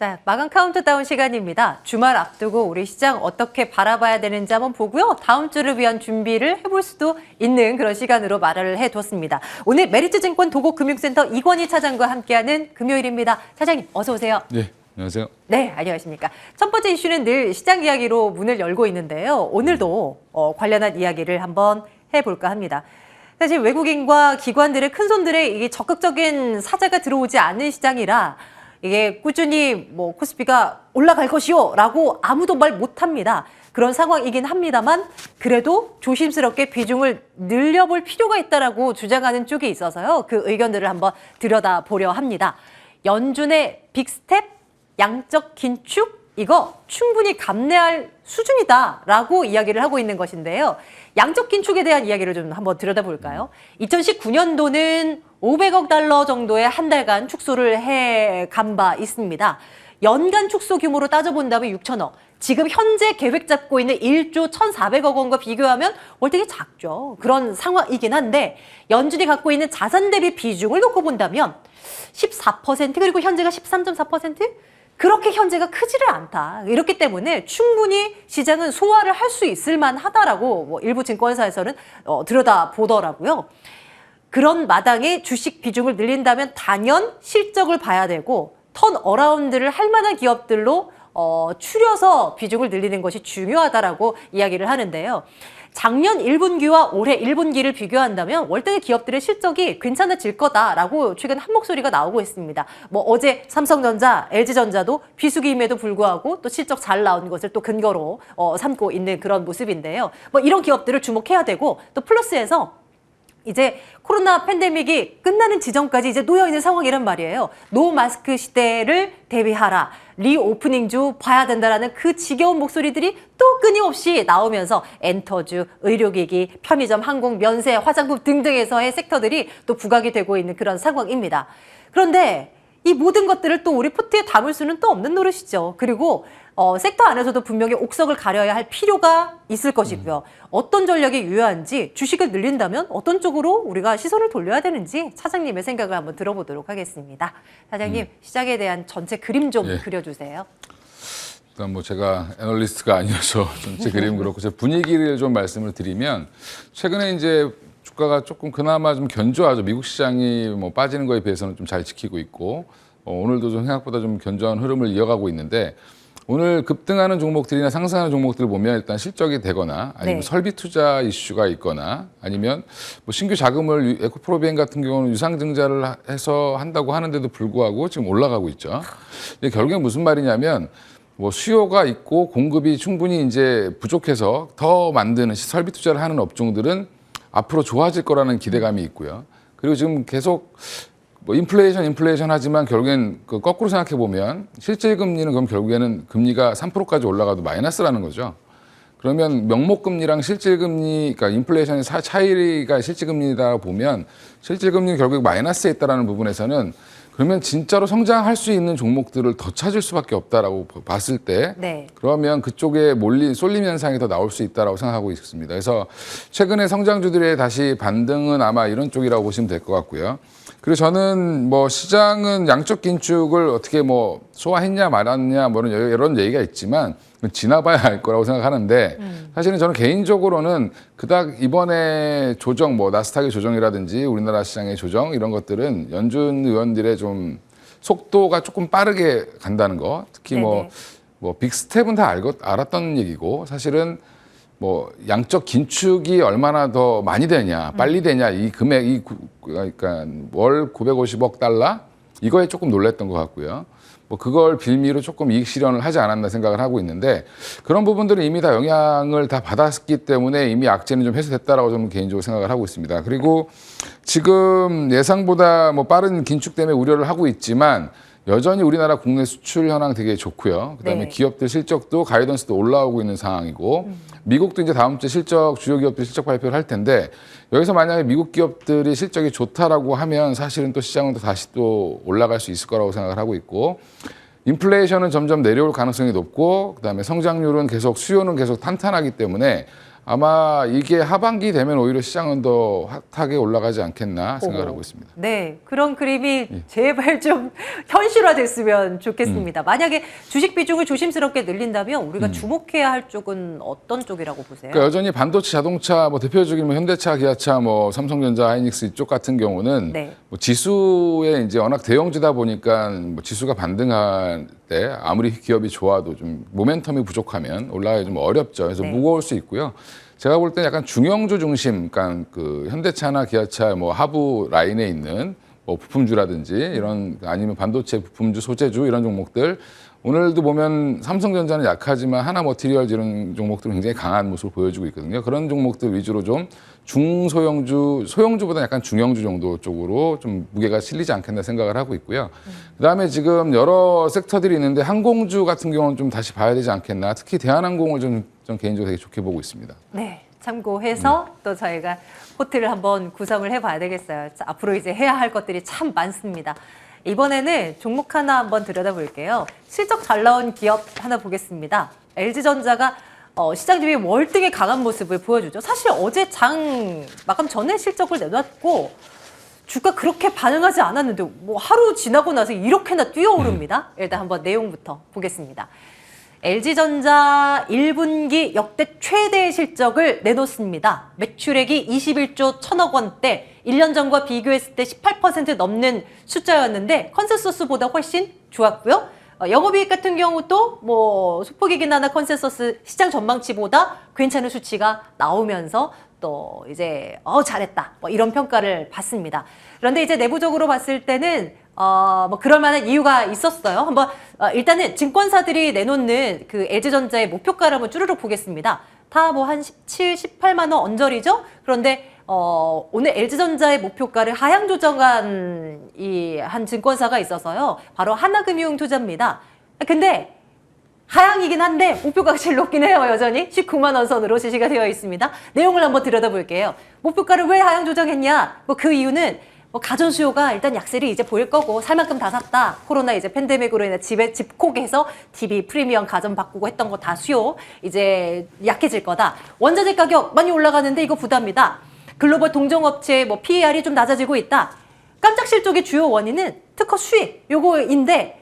자, 마감 카운트다운 시간입니다. 주말 앞두고 우리 시장 어떻게 바라봐야 되는지 한번 보고요. 다음 주를 위한 준비를 해볼 수도 있는 그런 시간으로 말을 해뒀습니다. 오늘 메리츠증권 도곡금융센터 이권희 차장과 함께하는 금요일입니다. 차장님, 어서 오세요. 네, 안녕하세요. 네, 안녕하십니까. 첫 번째 이슈는 늘 시장 이야기로 문을 열고 있는데요. 오늘도 관련한 이야기를 한번 해볼까 합니다. 사실 외국인과 기관들의 큰손들의 이게 적극적인 사자가 들어오지 않는 시장이라 이게 꾸준히 코스피가 올라갈 것이요라고 아무도 말 못합니다. 그런 상황이긴 합니다만 그래도 조심스럽게 비중을 늘려볼 필요가 있다라고 주장하는 쪽이 있어서요. 그 의견들을 한번 들여다보려 합니다. 연준의 빅스텝, 양적 긴축 이거 충분히 감내할 수준이다라고 이야기를 하고 있는 것인데요. 양적 긴축에 대한 이야기를 좀 한번 들여다볼까요? 2019년도는 500억 달러 정도의 한 달간 축소를 해간 바 있습니다. 연간 축소 규모로 따져본다면 6천억. 지금 현재 계획 잡고 있는 1조 1,400억 원과 비교하면 되게 작죠. 그런 상황이긴 한데 연준이 갖고 있는 자산 대비 비중을 놓고 본다면 14% 그리고 현재가 13.4%? 그렇게 현재가 크지를 않다. 이렇기 때문에 충분히 시장은 소화를 할 수 있을 만하다라고 일부 증권사에서는 들여다보더라고요. 그런 마당에 주식 비중을 늘린다면 단연 실적을 봐야 되고 턴어라운드를 할 만한 기업들로 추려서 비중을 늘리는 것이 중요하다라고 이야기를 하는데요. 작년 1분기와 올해 1분기를 비교한다면 월등히 기업들의 실적이 괜찮아질 거다라고 최근 한 목소리가 나오고 있습니다. 어제 삼성전자, LG전자도 비수기임에도 불구하고 또 실적 잘 나온 것을 또 근거로 삼고 있는 그런 모습인데요. 이런 기업들을 주목해야 되고 또 플러스에서 이제 코로나 팬데믹이 끝나는 지점까지 이제 놓여있는 상황이란 말이에요. 노 마스크 시대를 대비하라. 리오프닝주 봐야 된다라는 그 지겨운 목소리들이 또 끊임없이 나오면서 엔터주, 의료기기, 편의점, 항공, 면세, 화장품 등등에서의 섹터들이 또 부각이 되고 있는 그런 상황입니다. 그런데 이 모든 것들을 또 우리 포트에 담을 수는 또 없는 노릇이죠. 그리고 섹터 안에서도 분명히 옥석을 가려야 할 필요가 있을 것이고요. 어떤 전략이 유효한지 주식을 늘린다면 어떤 쪽으로 우리가 시선을 돌려야 되는지 차장님의 생각을 한번 들어보도록 하겠습니다. 차장님, 시장에 대한 전체 그림 좀 그려주세요. 일단 제가 애널리스트가 아니어서 전체 그림 그렇고 제 분위기를 좀 말씀을 드리면 최근에 이제 주가가 조금 그나마 좀 견조하죠. 미국 시장이 빠지는 거에 비해서는 좀 잘 지키고 있고 오늘도 좀 생각보다 좀 견조한 흐름을 이어가고 있는데 오늘 급등하는 종목들이나 상승하는 종목들을 보면 일단 실적이 되거나 아니면 설비 투자 이슈가 있거나 아니면 신규 자금을 에코프로비엔 같은 경우는 유상증자를 해서 한다고 하는데도 불구하고 지금 올라가고 있죠. 근데 결국엔 무슨 말이냐면 수요가 있고 공급이 충분히 이제 부족해서 더 만드는 설비 투자를 하는 업종들은 앞으로 좋아질 거라는 기대감이 있고요. 그리고 지금 계속 인플레이션 하지만 결국엔 거꾸로 생각해 보면 실질 금리는 그럼 결국에는 금리가 3%까지 올라가도 마이너스라는 거죠. 그러면 명목 금리랑 실질 금리, 그러니까 인플레이션의 차이가 실질 금리다 보면 실질 금리는 결국 마이너스에 있다라는 부분에서는 그러면 진짜로 성장할 수 있는 종목들을 더 찾을 수밖에 없다라고 봤을 때 그러면 그쪽에 쏠림 현상이 더 나올 수 있다라고 생각하고 있습니다. 그래서 최근에 성장주들의 다시 반등은 아마 이런 쪽이라고 보시면 될 것 같고요. 그리고 저는 시장은 양적 긴축을 어떻게 소화했냐 말았냐 이런 얘기가 있지만 지나봐야 알 거라고 생각하는데 사실은 저는 개인적으로는 그닥 이번에 조정 나스닥의 조정이라든지 우리나라 시장의 조정 이런 것들은 연준 의원들의 좀 속도가 조금 빠르게 간다는 거 특히 빅스텝은 다 알았던 얘기고 사실은 양적 긴축이 얼마나 더 많이 되냐, 빨리 되냐, 이 금액, 그러니까 월 950억 달러? 이거에 조금 놀랬던 것 같고요. 그걸 빌미로 조금 이익 실현을 하지 않았나 생각을 하고 있는데 그런 부분들은 이미 다 영향을 다 받았기 때문에 이미 악재는 좀 해소됐다라고 저는 개인적으로 생각을 하고 있습니다. 그리고 지금 예상보다 빠른 긴축 때문에 우려를 하고 있지만 여전히 우리나라 국내 수출 현황 되게 좋고요. 그다음에 기업들 실적도 가이던스도 올라오고 있는 상황이고 미국도 이제 다음 주에 주요 기업들 실적 발표를 할 텐데 여기서 만약에 미국 기업들이 실적이 좋다라고 하면 사실은 또 시장은 또 다시 또 올라갈 수 있을 거라고 생각을 하고 있고 인플레이션은 점점 내려올 가능성이 높고 그다음에 성장률은 수요는 계속 탄탄하기 때문에 아마 이게 하반기 되면 오히려 시장은 더 핫하게 올라가지 않겠나 생각을 하고 있습니다. 네, 그런 그림이 제발 좀 현실화됐으면 좋겠습니다. 만약에 주식 비중을 조심스럽게 늘린다면 우리가 주목해야 할 쪽은 어떤 쪽이라고 보세요? 그러니까 여전히 반도체, 자동차, 뭐 대표적인 뭐 현대차, 기아차, 뭐 삼성전자, 하이닉스 이쪽 같은 경우는 네. 뭐 지수에 이제 워낙 대형주다 보니까 뭐 지수가 반등할 때 아무리 기업이 좋아도 좀 모멘텀이 부족하면 올라가기 좀 어렵죠. 그래서 네. 무거울 수 있고요. 제가 볼 때 약간 중형주 중심, 그러니까 그 현대차나 기아차 뭐 하부 라인에 있는 뭐 부품주라든지 이런 아니면 반도체 부품주, 소재주 이런 종목들 오늘도 보면 삼성전자는 약하지만 하나머티리얼즈 이런 종목들은 굉장히 강한 모습을 보여주고 있거든요. 그런 종목들 위주로 좀 중소형주, 소형주보다 약간 중형주 정도 쪽으로 좀 무게가 실리지 않겠나 생각을 하고 있고요. 그다음에 지금 여러 섹터들이 있는데 항공주 같은 경우는 좀 다시 봐야 되지 않겠나. 특히 대한항공을 좀 개인적으로 되게 좋게 보고 있습니다. 네, 참고해서 또 저희가 포트를 한번 구성을 해봐야 되겠어요. 자, 앞으로 이제 해야 할 것들이 참 많습니다. 이번에는 종목 하나 한번 들여다볼게요. 실적 잘 나온 기업 하나 보겠습니다. LG전자가 시장 대비 월등히 강한 모습을 보여주죠. 사실 어제 장 마감 전에 실적을 내놨고 주가 그렇게 반응하지 않았는데 뭐 하루 지나고 나서 이렇게나 뛰어오릅니다. 일단 한번 내용부터 보겠습니다. LG전자 1분기 역대 최대 실적을 내놓습니다. 매출액이 21조 1천억 원대, 1년 전과 비교했을 때 18% 넘는 숫자였는데 컨센서스보다 훨씬 좋았고요. 영업이익 같은 경우도 뭐 소폭이긴 하나 컨센서스 시장 전망치보다 괜찮은 수치가 나오면서 또 이제 잘했다 뭐 이런 평가를 받습니다. 그런데 이제 내부적으로 봤을 때는 뭐 그럴 만한 이유가 있었어요. 한번 일단은 증권사들이 내놓는 그 LG전자의 목표가를 한번 쭈르륵 보겠습니다. 다 뭐 한 17, 18만 원 언저리죠. 그런데 오늘 LG전자의 목표가를 하향 조정한 이 한 증권사가 있어서요. 바로 하나금융투자입니다. 근데 하향이긴 한데 목표가가 제일 높긴 해요. 여전히 19만 원 선으로 제시가 되어 있습니다. 내용을 한번 들여다볼게요. 목표가를 왜 하향 조정했냐? 뭐 그 이유는 뭐 가전 수요가 일단 약세를 이제 보일 거고 살 만큼 다 샀다. 코로나 이제 팬데믹으로 인해 집에 집콕해서 TV 프리미엄 가전 바꾸고 했던 거 다 수요 이제 약해질 거다. 원자재 가격 많이 올라가는데 이거 부담이다. 글로벌 동종업체의 뭐 PER이 좀 낮아지고 있다. 깜짝 실적의 주요 원인은 특허 수익 요거인데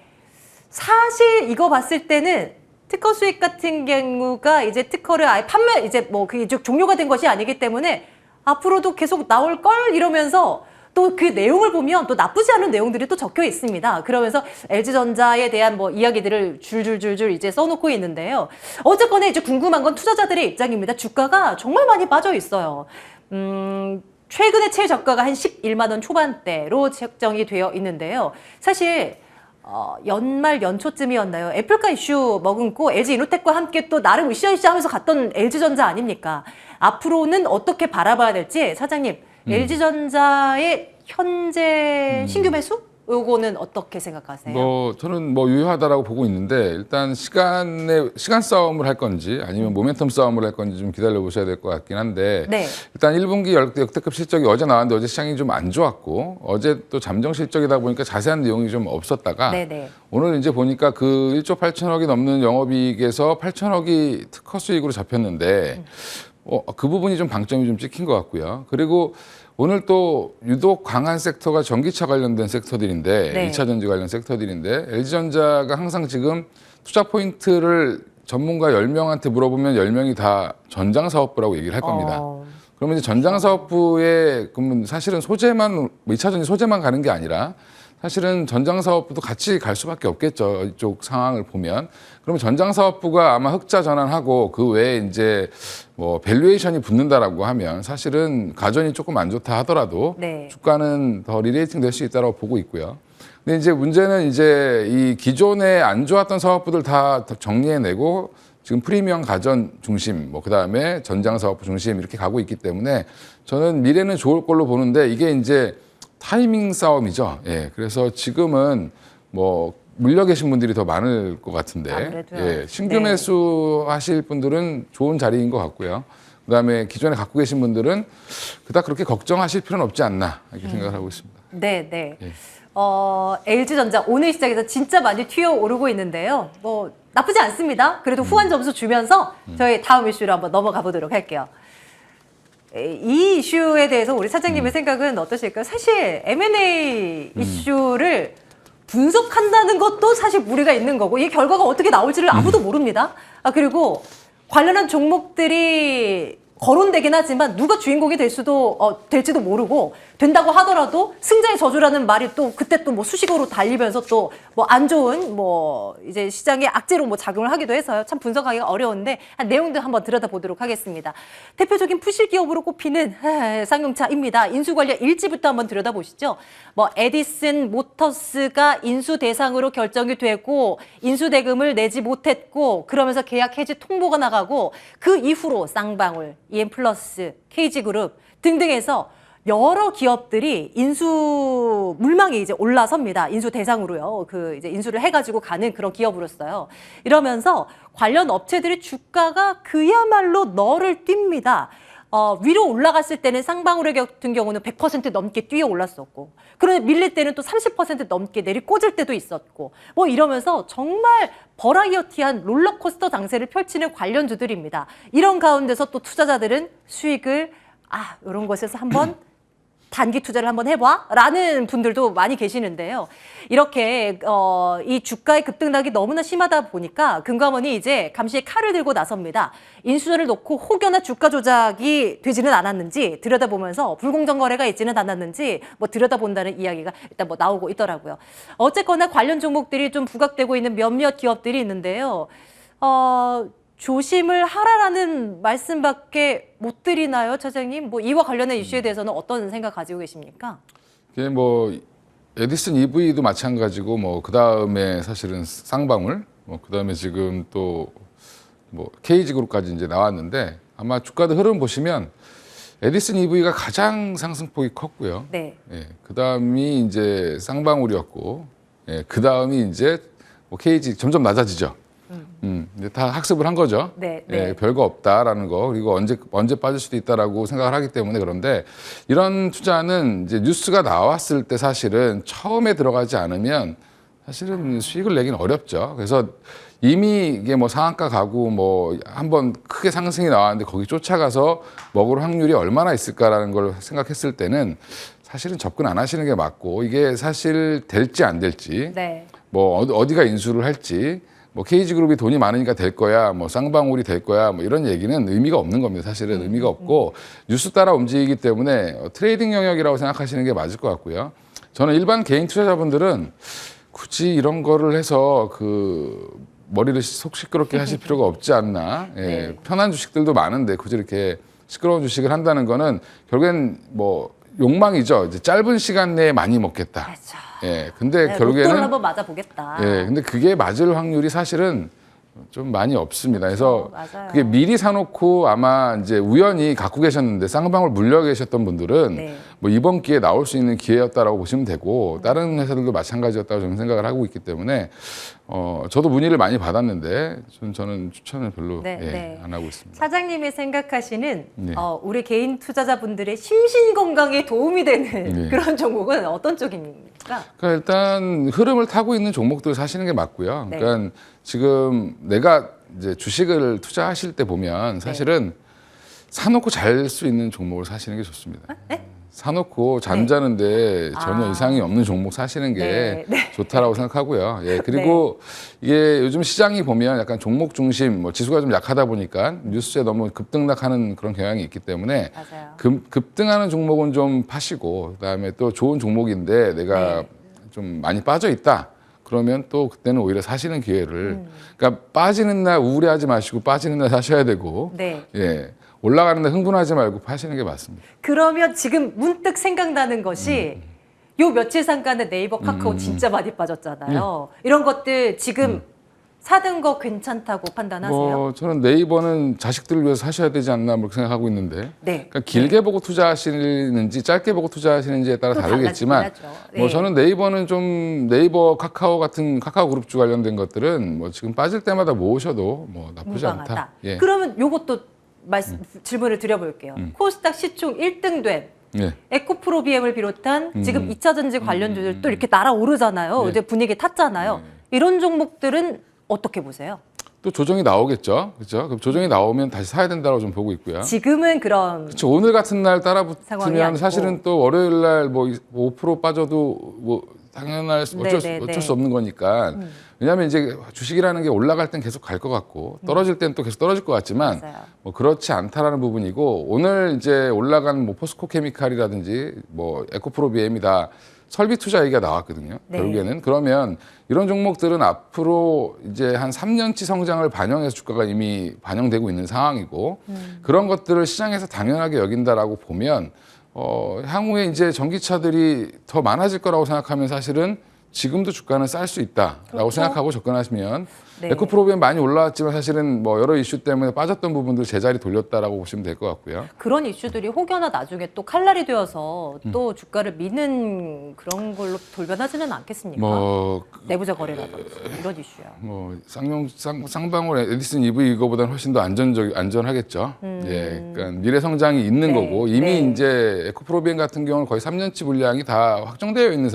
사실 이거 봤을 때는 특허 수익 같은 경우가 이제 특허를 아예 판매 이제 뭐 그게 종료가 된 것이 아니기 때문에 앞으로도 계속 나올 걸 이러면서 또 그 내용을 보면 또 나쁘지 않은 내용들이 또 적혀 있습니다. 그러면서 LG전자에 대한 뭐 이야기들을 줄줄줄줄 이제 써놓고 있는데요. 어쨌거나 이제 궁금한 건 투자자들의 입장입니다. 주가가 정말 많이 빠져 있어요. 최근에 최저가가 한 11만 원 초반대로 책정이 되어 있는데요. 사실 연말 연초쯤이었나요? 애플카 이슈 머금고 LG 이노텍과 함께 또 나름 으쌰으쌰 하면서 갔던 LG전자 아닙니까? 앞으로는 어떻게 바라봐야 될지 사장님 LG전자의 현재 신규 매수? 요거는 어떻게 생각하세요? 뭐 저는 뭐 유효하다라고 보고 있는데 일단 시간 싸움을 할 건지 아니면 모멘텀 싸움을 할 건지 좀 기다려 보셔야 될 것 같긴 한데 네. 일단 1분기 역대급 실적이 어제 나왔는데 어제 시장이 좀 안 좋았고 어제 또 잠정 실적이다 보니까 자세한 내용이 좀 없었다가 네네. 오늘 이제 보니까 그 1조 8천억이 넘는 영업이익에서 8천억이 특허 수익으로 잡혔는데 그 부분이 좀 방점이 좀 찍힌 것 같고요. 그리고 오늘 또 유독 강한 섹터가 전기차 관련된 섹터들인데 네. 2차 전지 관련 섹터들인데 LG전자가 항상 지금 투자 포인트를 전문가 10명한테 물어보면 10명이 다 전장사업부라고 얘기를 할 겁니다. 그러면 이제 전장사업부에 그러면 사실은 소재만 뭐 2차 전지 소재만 가는 게 아니라 사실은 전장사업부도 같이 갈 수밖에 없겠죠. 이쪽 상황을 보면. 그러면 전장사업부가 아마 흑자 전환하고 그 외에 이제 뭐 밸류에이션이 붙는다라고 하면 사실은 가전이 조금 안 좋다 하더라도 네. 주가는 더 리레이팅 될 수 있다고 보고 있고요. 근데 이제 문제는 이제 이 기존에 안 좋았던 사업부들 다 정리해내고 지금 프리미엄 가전 중심, 뭐 그다음에 전장 사업부 중심 이렇게 가고 있기 때문에 저는 미래는 좋을 걸로 보는데 이게 이제 타이밍 싸움이죠. 예. 그래서 지금은 뭐 물려 계신 분들이 더 많을 것 같은데 아무래도요. 예. 신규 네. 매수 하실 분들은 좋은 자리인 것 같고요. 그다음에 기존에 갖고 계신 분들은 그닥 그렇게 걱정하실 필요는 없지 않나 이렇게 생각을 하고 있습니다. 네, 네. 예. LG전자 오늘 시작해서 진짜 많이 튀어오르고 있는데요. 뭐 나쁘지 않습니다. 그래도 후한 점수 주면서 저희 다음 이슈로 한번 넘어가 보도록 할게요. 이 이슈에 대해서 우리 차장님의 생각은 어떠실까요? 사실 M&A 이슈를 분석한다는 것도 사실 무리가 있는 거고 이 결과가 어떻게 나올지를 아무도 모릅니다. 그리고 관련한 종목들이 거론되긴 하지만 누가 주인공이 될지도 모르고 된다고 하더라도 승자의 저주라는 말이 또 그때 또 뭐 수식어로 달리면서 또 뭐 안 좋은 뭐 이제 시장의 악재로 뭐 작용을 하기도 해서요. 참 분석하기가 어려운데 내용들 한번 들여다보도록 하겠습니다. 대표적인 푸실 기업으로 꼽히는 쌍용차입니다. 인수 관련 일지부터 한번 들여다보시죠. 뭐 에디슨 모터스가 인수 대상으로 결정이 되고 인수 대금을 내지 못했고 그러면서 계약 해지 통보가 나가고 그 이후로 쌍방울, EM플러스, KG그룹 등등해서 여러 기업들이 인수 물망에 이제 올라섭니다. 인수 대상으로요. 그 이제 인수를 해가지고 가는 그런 기업으로서요. 이러면서 관련 업체들의 주가가 그야말로 너를 뜁니다. 위로 올라갔을 때는 쌍방울의 같은 경우는 100% 넘게 뛰어 올랐었고, 그런데 밀릴 때는 또 30% 넘게 내리꽂을 때도 있었고, 뭐 이러면서 정말 버라이어티한 롤러코스터 장세를 펼치는 관련주들입니다. 이런 가운데서 또 투자자들은 수익을 이런 것에서 한번 단기 투자를 한번 해봐 라는 분들도 많이 계시는데요. 이렇게 이 주가의 급등락이 너무나 심하다 보니까 금감원이 이제 감시의 칼을 들고 나섭니다. 인수전을 놓고 혹여나 주가 조작이 되지는 않았는지 들여다보면서 불공정 거래가 있지는 않았는지 뭐 들여다본다는 이야기가 일단 뭐 나오고 있더라고요. 어쨌거나 관련 종목들이 좀 부각되고 있는 몇몇 기업들이 있는데요. 조심을 하라라는 말씀밖에 못 드리나요, 차장님? 뭐 이와 관련된 이슈에 대해서는 어떤 생각 가지고 계십니까? 이게 뭐 에디슨 EV도 마찬가지고 뭐 그 다음에 사실은 쌍방울, 뭐 그 다음에 지금 또 뭐 KG그룹까지 이제 나왔는데 아마 주가도 흐름 보시면 에디슨 EV가 가장 상승폭이 컸고요. 네. 예, 그 다음이 이제 쌍방울이었고, 예, 그 다음이 이제 뭐 KG 점점 낮아지죠. 이제 다 학습을 한 거죠. 네, 예, 네. 별거 없다라는 거, 그리고 언제 빠질 수도 있다라고 생각을 하기 때문에. 그런데 이런 투자는 이제 뉴스가 나왔을 때 사실은 처음에 들어가지 않으면 사실은 수익을 내긴 어렵죠. 그래서 이미 이게 뭐 상한가 가고 뭐 한번 크게 상승이 나왔는데 거기 쫓아가서 먹을 확률이 얼마나 있을까라는 걸 생각했을 때는 사실은 접근 안 하시는 게 맞고, 이게 사실 될지 안 될지, 네. 뭐 어디가 인수를 할지, 뭐 KG그룹이 돈이 많으니까 될 거야, 뭐 쌍방울이 될 거야, 뭐 이런 얘기는 의미가 없는 겁니다. 사실은 의미가 없고 뉴스 따라 움직이기 때문에 트레이딩 영역이라고 생각하시는 게 맞을 것 같고요. 저는 일반 개인 투자자분들은 굳이 이런 거를 해서 그 머리를 속 시끄럽게 하실 필요가 없지 않나. 예, 네. 편한 주식들도 많은데 굳이 이렇게 시끄러운 주식을 한다는 거는 결국엔 뭐 욕망이죠. 이제 짧은 시간 내에 많이 먹겠다. 그렇죠. 예, 근데 네, 결국에는 로또를 한번 맞아보겠다. 예, 근데 그게 맞을 확률이 사실은 좀 많이 없습니다. 그래서 맞아요. 그게 미리 사놓고 아마 이제 우연히 갖고 계셨는데 쌍방울 물려 계셨던 분들은 네. 뭐 이번 기회에 나올 수 있는 기회였다라고 보시면 되고, 다른 회사들도 마찬가지였다고 저는 생각을 하고 있기 때문에 저도 문의를 많이 받았는데 저는 추천을 별로 네, 예, 네. 안 하고 있습니다. 사장님이 생각하시는 네. 우리 개인 투자자분들의 심신 건강에 도움이 되는 네. 그런 종목은 어떤 쪽입니까? 그러니까 일단 흐름을 타고 있는 종목들 사시는 게 맞고요. 네. 그러니까 지금 내가 이제 주식을 투자하실 때 보면 사실은 사놓고 잘 수 있는 종목을 사시는 게 좋습니다. 네? 사놓고 잠자는데 전혀 이상이 없는 종목 사시는 게 네, 네. 좋다라고 생각하고요. 예, 그리고 이게 요즘 시장이 보면 약간 종목 중심, 뭐 지수가 좀 약하다 보니까 뉴스에 너무 급등락하는 그런 경향이 있기 때문에 맞아요. 급등하는 종목은 좀 파시고, 그다음에 또 좋은 종목인데 내가 네. 좀 많이 빠져 있다. 그러면 또 그때는 오히려 사시는 기회를, 그러니까 빠지는 날 우울해하지 마시고 빠지는 날 사셔야 되고, 네. 예, 올라가는 날 흥분하지 말고 파시는 게 맞습니다. 그러면 지금 문득 생각나는 것이 요 며칠 상간에 네이버, 카카오 진짜 많이 빠졌잖아요. 이런 것들 지금 사든 거 괜찮다고 판단하세요? 뭐 저는 네이버는 자식들을 위해서 사셔야 되지 않나 그렇게 생각하고 있는데, 네. 그러니까 길게 보고 투자하시는지 짧게 보고 투자하시는지에 따라 또 다르겠지만, 달라지긴 하죠. 뭐 네. 저는 네이버는 좀 네이버, 카카오 같은 카카오 그룹주 관련된 것들은 뭐 지금 빠질 때마다 모으셔도 뭐 나쁘지 무방하다. 않다. 예. 그러면 요것도 질문을 드려볼게요. 코스닥 시총 1등 된 예. 에코프로비엠을 비롯한 지금 2차 전지 관련주들 또 이렇게 날아오르잖아요. 네. 이제 분위기 탔잖아요. 이런 종목들은 어떻게 보세요? 또 조정이 나오겠죠. 그렇죠? 그럼 조정이 나오면 다시 사야 된다고 좀 보고 있고요. 지금은 그런 그렇죠. 오늘 같은 날 상황이 따라붙으면 아니고. 사실은 또 월요일 날 뭐 5% 빠져도 뭐 당연할 어쩔 수 없는 거니까. 왜냐하면 이제 주식이라는 게 올라갈 땐 계속 갈 것 같고 떨어질 땐 또 계속 떨어질 것 같지만 맞아요. 뭐 그렇지 않다라는 부분이고 오늘 이제 올라간 뭐 포스코 케미칼이라든지 뭐 에코프로비엠이 다 설비 투자 얘기가 나왔거든요. 네. 결국에는 그러면 이런 종목들은 앞으로 이제 한 3년치 성장을 반영해서 주가가 이미 반영되고 있는 상황이고 그런 것들을 시장에서 당연하게 여긴다라고 보면 향후에 이제 전기차들이 더 많아질 거라고 생각하면 사실은 지금도 주가는 쌀 수 있다라고 그렇죠. 생각하고 접근하시면 네. 에코프로비엠 많이 올라왔지만 사실은 뭐 여러 이슈 때문에 빠졌던 부분들 제자리 돌렸다라고 보시면 될 것 같고요. 그런 이슈들이 혹여나 나중에 또 칼날이 되어서 또 주가를 미는 그런 걸로 돌변하지는 않겠습니까? 뭐 내부자 거래라든지 이런 이슈야. 뭐 쌍방울 에디슨 EV 이거보다는 훨씬 더 안전하겠죠. 예, 그러니까 미래 성장이 있는 네, 거고 이미 네. 이제 에코프로비엠 같은 경우는 거의 3년치 분량이 다 확정되어 있는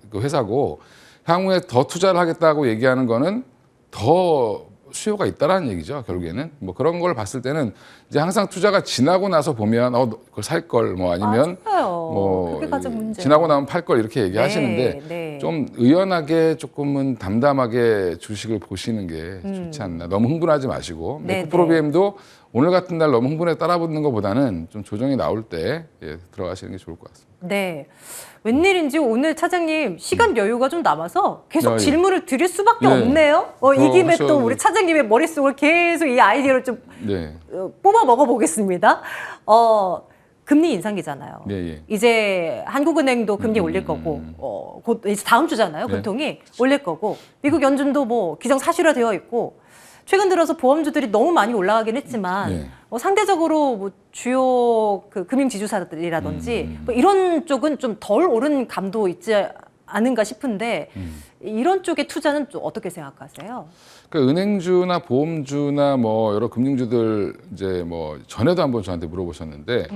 그 회사고 향후에 더 투자를 하겠다고 얘기하는 거는 더 수요가 있다라는 얘기죠. 결국에는 뭐 그런 걸 봤을 때는 이제 항상 투자가 지나고 나서 보면 그걸 살 걸 뭐 아니면 맞아요. 뭐 그게 가장 문제. 지나고 나면 팔 걸 이렇게 얘기하시는데 네. 좀 의연하게 조금은 담담하게 주식을 보시는 게 좋지 않나. 너무 흥분하지 마시고 네, 에코프로비엠도 오늘 같은 날 너무 흥분해 따라붙는 것보다는 좀 조정이 나올 때 들어가시는 게 좋을 것 같습니다. 네. 웬일인지 오늘 차장님 시간 여유가 좀 남아서 계속 예. 질문을 드릴 수밖에 네. 없네요. 이 김에 또 하셔도- 우리 차장님의 머릿속을 계속 이 아이디어를 좀 네. 뽑아 먹어보겠습니다. 금리 인상기잖아요. 예, 예. 이제 한국은행도 금리 올릴 거고, 곧 이제 다음 주잖아요. 네. 보통이 올릴 거고, 미국 연준도 뭐 기정사실화되어 있고, 최근 들어서 보험주들이 너무 많이 올라가긴 했지만 네. 상대적으로 뭐 주요 그 금융 지주사들이라든지 뭐 이런 쪽은 좀 덜 오른 감도 있지 않은가 싶은데 이런 쪽의 투자는 좀 어떻게 생각하세요? 그러니까 은행주나 보험주나 뭐 여러 금융주들 이제 뭐 전에도 한번 저한테 물어보셨는데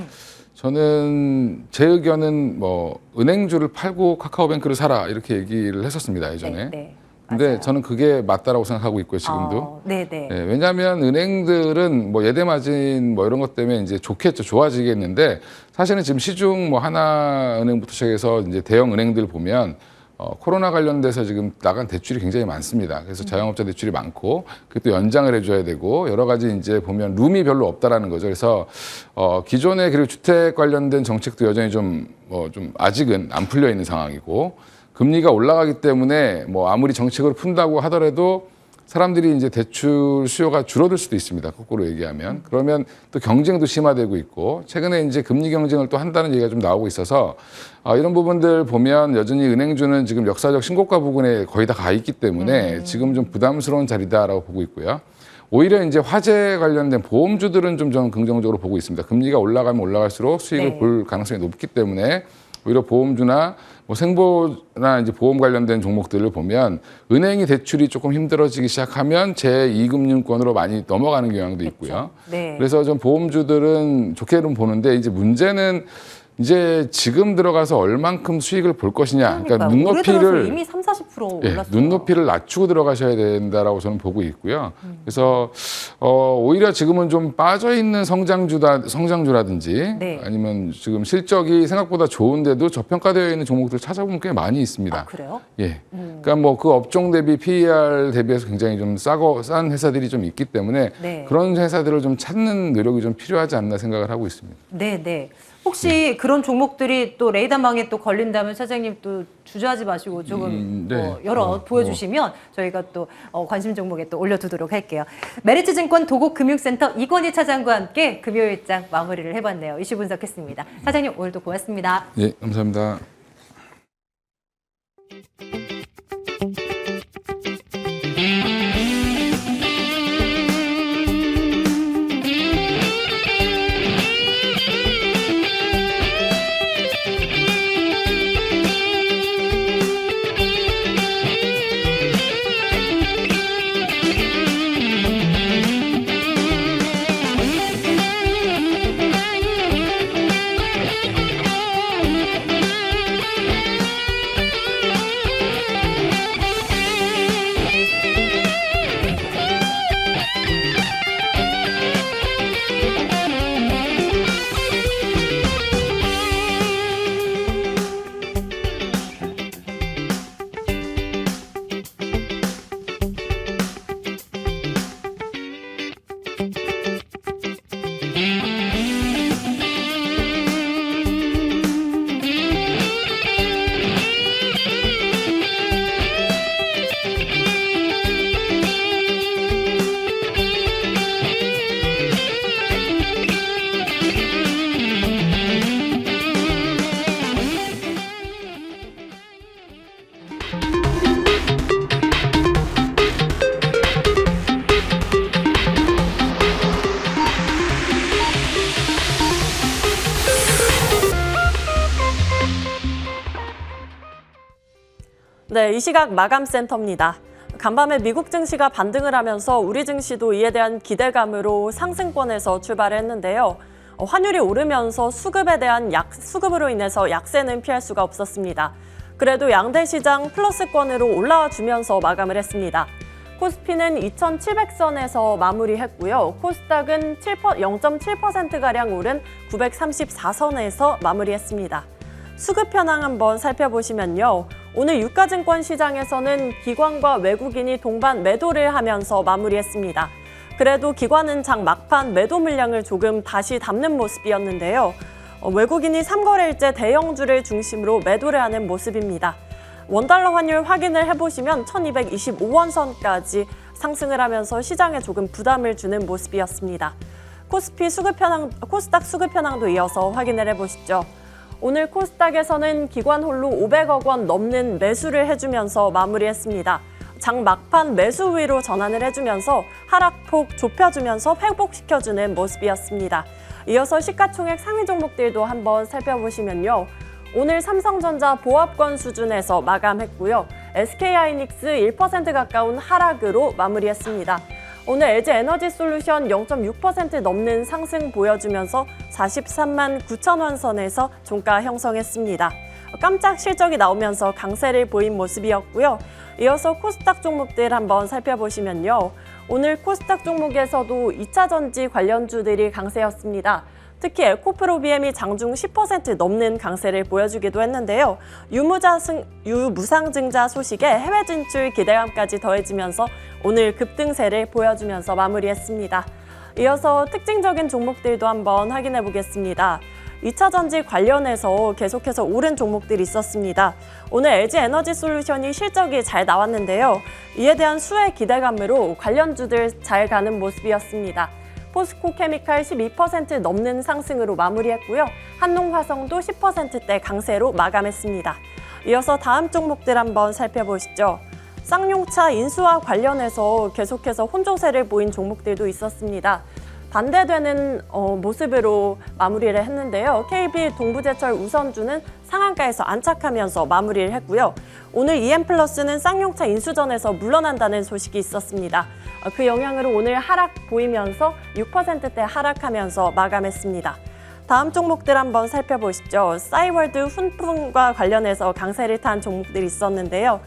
저는 제 의견은 뭐 은행주를 팔고 카카오뱅크를 사라 이렇게 얘기를 했었습니다 예전에. 네. 근데 맞아요. 저는 그게 맞다라고 생각하고 있고요 지금도. 네네. 예, 왜냐하면 은행들은 뭐 예대 마진 뭐 이런 것 때문에 이제 좋겠죠, 좋아지겠는데 사실은 지금 시중 뭐 하나은행부터 시작해서 이제 대형 은행들 보면 코로나 관련돼서 지금 나간 대출이 굉장히 많습니다. 그래서 자영업자 대출이 많고 그것도 연장을 해줘야 되고 여러 가지 이제 보면 룸이 별로 없다라는 거죠. 그래서 기존에 그리고 주택 관련된 정책도 여전히 좀 아직은 안 풀려 있는 상황이고. 금리가 올라가기 때문에 뭐 아무리 정책으로 푼다고 하더라도 사람들이 이제 대출 수요가 줄어들 수도 있습니다. 거꾸로 얘기하면. 그러면 또 경쟁도 심화되고 있고 최근에 이제 금리 경쟁을 또 한다는 얘기가 좀 나오고 있어서 이런 부분들 보면 여전히 은행주는 지금 역사적 신고가 부근에 거의 다 가 있기 때문에 지금 좀 부담스러운 자리다라고 보고 있고요. 오히려 이제 화재 관련된 보험주들은 좀 저는 긍정적으로 보고 있습니다. 금리가 올라가면 올라갈수록 수익을 네. 볼 가능성이 높기 때문에 오히려 보험주나 뭐 생보나 이제 보험 관련된 종목들을 보면 은행이 대출이 조금 힘들어지기 시작하면 제2금융권으로 많이 넘어가는 경향도 있고요. 네. 그래서 좀 보험주들은 좋게는 보는데 이제 문제는 이제 지금 들어가서 얼만큼 수익을 볼 것이냐. 그러니까 올해 들어서 눈높이를 이미 30-40% 예, 올랐어요. 눈높이를 낮추고 들어가셔야 된다라고 저는 보고 있고요. 그래서 오히려 지금은 좀 빠져 있는 성장주라든지 네. 아니면 지금 실적이 생각보다 좋은데도 저평가되어 있는 종목들 찾아보면 꽤 많이 있습니다. 그래요? 예. 그러니까 뭐 그 업종 대비 PER 대비해서 굉장히 좀 싼 회사들이 좀 있기 때문에 네. 그런 회사들을 좀 찾는 노력이 좀 필요하지 않나 생각을 하고 있습니다. 네. 혹시 그런 종목들이 또 레이더망에 또 걸린다면 차장님 또 주저하지 마시고 조금 네. 보여주시면 저희가 또 관심 종목에 또 올려두도록 할게요. 메리츠증권 도곡금융센터 이건희 차장과 함께 금요일장 마무리를 해봤네요. 이슈 분석했습니다. 차장님 오늘도 고맙습니다. 예, 감사합니다. 네, 이 시각 마감센터입니다. 간밤에 미국 증시가 반등을 하면서 우리 증시도 이에 대한 기대감으로 상승권에서 출발했는데요. 환율이 오르면서 수급으로 인해서 약세는 피할 수가 없었습니다. 그래도 양대 시장 플러스권으로 올라와 주면서 마감을 했습니다. 코스피는 2,700선에서 마무리했고요. 코스닥은 0.7%가량 오른 934선에서 마무리했습니다. 수급 현황 한번 살펴보시면요. 오늘 유가증권 시장에서는 기관과 외국인이 동반 매도를 하면서 마무리했습니다. 그래도 기관은 장 막판 매도 물량을 조금 다시 담는 모습이었는데요. 외국인이 3거래일째 대형주를 중심으로 매도를 하는 모습입니다. 원달러 환율 확인을 해보시면 1225원 선까지 상승을 하면서 시장에 조금 부담을 주는 모습이었습니다. 코스닥 수급 현황도 이어서 확인을 해보시죠. 오늘 코스닥에서는 기관 홀로 500억 원 넘는 매수를 해주면서 마무리했습니다. 장 막판 매수 우위로 전환을 해주면서 하락폭 좁혀주면서 회복시켜주는 모습이었습니다. 이어서 시가총액 상위 종목들도 한번 살펴보시면요. 오늘 삼성전자 보합권 수준에서 마감했고요. SK하이닉스 1% 가까운 하락으로 마무리했습니다. 오늘 LG에너지솔루션 0.6% 넘는 상승 보여주면서 43만 9천 원 선에서 종가 형성했습니다. 깜짝 실적이 나오면서 강세를 보인 모습이었고요. 이어서 코스닥 종목들 한번 살펴보시면요. 오늘 코스닥 종목에서도 2차 전지 관련주들이 강세였습니다. 특히 에코프로비엠이 장중 10% 넘는 강세를 보여주기도 했는데요. 유무상증자 소식에 해외 진출 기대감까지 더해지면서 오늘 급등세를 보여주면서 마무리했습니다. 이어서 특징적인 종목들도 한번 확인해 보겠습니다. 2차 전지 관련해서 계속해서 오른 종목들이 있었습니다. 오늘 LG에너지솔루션이 실적이 잘 나왔는데요. 이에 대한 수혜 기대감으로 관련주들 잘 가는 모습이었습니다. 포스코케미칼 12% 넘는 상승으로 마무리했고요. 한농화성도 10%대 강세로 마감했습니다. 이어서 다음 종목들 한번 살펴보시죠. 쌍용차 인수와 관련해서 계속해서 혼조세를 보인 종목들도 있었습니다. 반대되는 모습으로 마무리를 했는데요. KB 동부제철 우선주는 상한가에서 안착하면서 마무리를 했고요. 오늘 EM플러스는 쌍용차 인수전에서 물러난다는 소식이 있었습니다. 그 영향으로 오늘 하락 보이면서 6%대 하락하면서 마감했습니다. 다음 종목들 한번 살펴보시죠. 싸이월드 훈풍과 관련해서 강세를 탄 종목들이 있었는데요.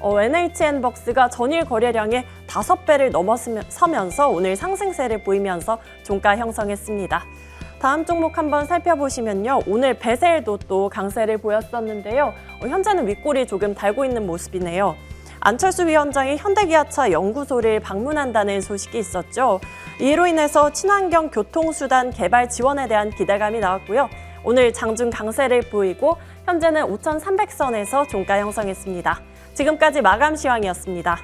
NHN벅스가 전일 거래량의 5배를 넘어서면서 오늘 상승세를 보이면서 종가 형성했습니다. 다음 종목 한번 살펴보시면요. 오늘 베셀도 또 강세를 보였었는데요. 현재는 윗골이 조금 달고 있는 모습이네요. 안철수 위원장이 현대기아차 연구소를 방문한다는 소식이 있었죠. 이로 인해서 친환경 교통수단 개발 지원에 대한 기대감이 나왔고요. 오늘 장중 강세를 보이고 현재는 5,300선에서 종가 형성했습니다. 지금까지 마감 시황이었습니다.